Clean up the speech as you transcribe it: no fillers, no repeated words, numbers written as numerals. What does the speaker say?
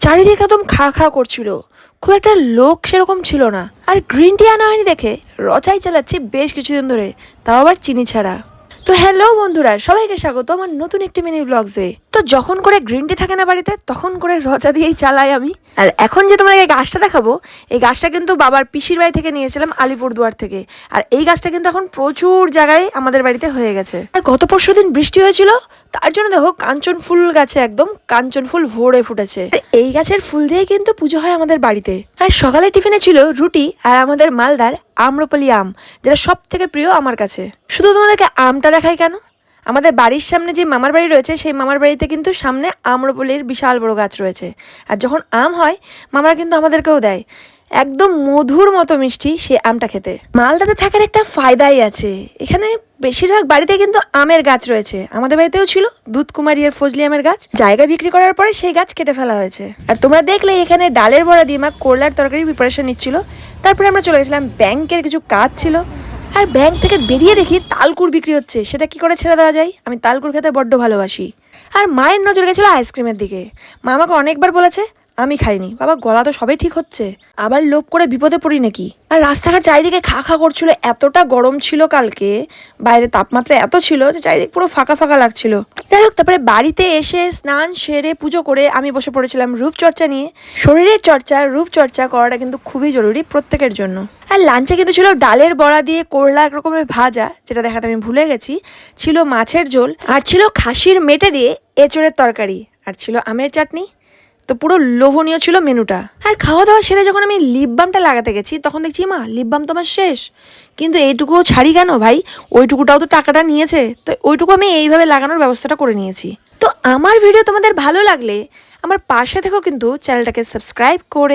চারিদিকে একদম খা খা করছিল, খুব একটা লোক সেরকম ছিল না। আর গ্রিন টি আনা হয়নি দেখে রচাই চালাচ্ছি বেশ কিছুদিন ধরে, তাও আবার চিনি ছাড়া। তো হ্যালো বন্ধুরা, সবাইকে স্বাগত আমার নতুন একটি মিনি ব্লগসে। তো যখন করে গ্রিন টি থাকে না বাড়িতে, তখন করে রচা দিয়েই চালাই আমি। আর এখন যে তোমাদের এই গাছটা দেখাবো, এই গাছটা কিন্তু বাবার পিসির বাড়ি থেকে নিয়েছিলাম, আলিপুরদুয়ার থেকে। আর এই গাছটা কিন্তু এখন প্রচুর জায়গায় আমাদের বাড়িতে হয়ে গেছে। আর গত পরশু দিন বৃষ্টি হয়েছিল, তার জন্য দেখো কাঞ্চন ফুল গাছে একদম কাঞ্চন ফুল ভরে ফুটেছে। এই গাছের ফুল দিয়ে কিন্তু পুজো হয় আমাদের বাড়িতে। আর সকালে টিফিনে ছিল রুটি আর আমাদের মালদার আম্রপলি আম, যেটা সব থেকে প্রিয় আমার কাছে। শুধু তোমাদেরকে আমটা দেখাই কেন, আমাদের বাড়ির সামনে যে মামার বাড়ি রয়েছে, সেই মামার বাড়িতে কিন্তু সামনে আম্রপলির বিশাল বড় গাছ রয়েছে। আর যখন আম হয়, মামারা কিন্তু আমাদেরকেও দেয়। একদম মধুর মতো মিষ্টি সেই আমটা খেতে। মালদাতে থাকার একটা ফায়দাই আছে, এখানে বেশিরভাগ বাড়িতে কিন্তু আমের গাছ রয়েছে। আমাদের বাড়িতেও ছিল দুধকুমারী আর ফজলি আমের গাছ, জায়গা বিক্রি করার পরে সেই গাছ কেটে ফেলা হয়েছে। আর তোমরা দেখলে এখানে ডালের বড়া দিয়ে মা করলার তরকারির প্রিপারেশন নিচ্ছিল। তারপরে আমরা চলে গেছিলাম, ব্যাংকের কিছু কাজ ছিল। আর ব্যাংক থেকে বেরিয়ে দেখি তালকুর বিক্রি হচ্ছে, সেটা কি করে ছেড়ে দেওয়া যায়, আমি তালকুর খেতে বড্ড ভালোবাসি। আর মায়ের নজর গেছিলো আইসক্রিমের দিকে। মা আমাকে অনেকবার বলেছে, আমি খাইনি। বাবা গলা তো সবাই ঠিক হচ্ছে, আবার লোভ করে বিপদে পড়ি নাকি। আর রাস্তাঘাট চারিদিকে খা খা করছিল, এতটা গরম ছিল কালকে, বাইরে তাপমাত্রা এত ছিল যে চারিদিক পুরো ফাঁকা ফাঁকা লাগছিল। যাই হোক, তারপরে বাড়িতে এসে স্নান সেরে পুজো করে আমি বসে পড়েছিলাম রূপচর্চা নিয়ে। শরীরের চর্চা, রূপচর্চা করাটা কিন্তু খুবই জরুরি প্রত্যেকের জন্য। আর লাঞ্চে কিন্তু ছিল ডালের বড়া দিয়ে করলা এক রকমের ভাজা, যেটা দেখাতে আমি ভুলে গেছি, ছিল মাছের ঝোল, আর ছিল খাসির মেটে দিয়ে এঁচড়ের তরকারি, আর ছিল আমের চাটনি। তো পুরো লোভনীয় ছিল মেনুটা। আর খাওয়া দাওয়া সেরে যখন আমি লিপ বামটা লাগাতে গেছি, তখন দেখছি মা লিপ বাম তো আমার শেষ। কিন্তু এইটুকুও ছাড়ি কেন ভাই, ওইটুকুটাও তো টাকাটা নিয়েছে, তো ওইটুকু আমি এইভাবে লাগানোর ব্যবস্থাটা করে নিয়েছি। তো আমার ভিডিও তোমাদের ভালো লাগলে আমার পাশে থেকেও কিন্তু চ্যানেলটাকে সাবস্ক্রাইব করে